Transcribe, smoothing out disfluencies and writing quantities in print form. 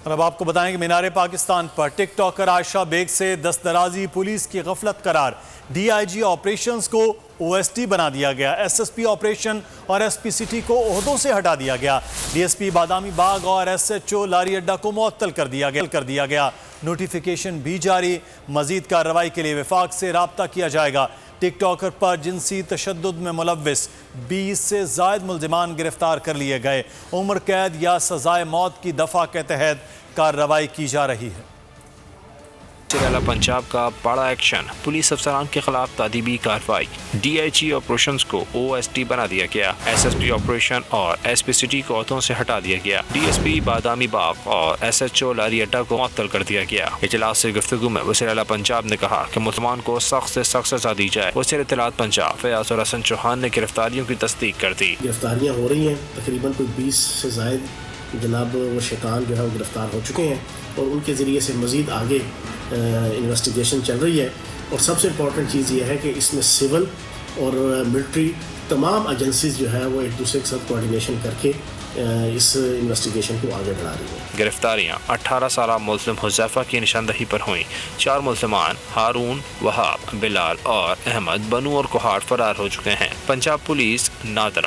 اور اب آپ کو بتائیں کہ مینار پاکستان پر ٹک ٹاکر عائشہ بیگ سے دستدرازی پولیس کی غفلت قرار، ڈی آئی جی آپریشنز کو او ایس ٹی بنا دیا گیا، ایس ایس پی آپریشن اور ایس پی سٹی کو عہدوں سے ہٹا دیا گیا، ڈی ایس پی بادامی باغ اور ایس ایچ او لاری اڈا کو معطل کر دیا گیا، نوٹیفیکیشن بھی جاری، مزید کارروائی کے لیے وفاق سے رابطہ کیا جائے گا۔ ٹک ٹاکر پر جنسی تشدد میں ملوث 20 سے زائد ملزمان گرفتار کر لیے گئے، عمر قید یا سزائے موت کی دفعہ کے تحت کارروائی کی جا رہی ہے۔ وزیر پنجاب کا بڑا ایکشن، پولیس افسران کے خلاف تادیبی کارروائی، ڈی آئی جی آپریشنز کو او ایس ٹی بنا دیا گیا، ایس ایس پی آپریشن اور ایس پی سٹی کو عہدوں سے ہٹا دیا گیا، ڈی ایس پی بادامی باغ اور ایس ایچ او لاری اڈا کو معطل کر دیا گیا۔ اجلاس سے گفتگو میں وزیر اعلیٰ پنجاب نے کہا کہ ملزمان کو سخت سے سخت سزا دی جائے۔ وزیر اطلاعات پنجاب فیاض الحسن چوہان نے گرفتاریوں کی تصدیق کر دی۔ گرفتاریاں ہو رہی ہیں، تقریباً کوئی 20 سے زائد جناب وہ شیطان جو ہے وہ گرفتار ہو چکے ہیں اور ان کے ذریعے سے مزید آگے انویسٹیگیشن چل رہی ہے۔ اور سب سے امپورٹنٹ چیز یہ ہے کہ اس میں سول اور ملٹری تمام ایجنسیز جو ہے وہ ایک دوسرے کے ساتھ کوارڈینیشن کر کے اس انویسٹیگیشن کو آگے بڑھا رہی ہیں۔ گرفتاریاں 18 سالہ ملزم حذیفہ کی نشاندہی پر ہوئیں۔ 4 ملزمان ہارون، وہاب، بلال اور احمد بنو اور کوہاٹ فرار ہو چکے ہیں۔ پنجاب پولیس نادرہ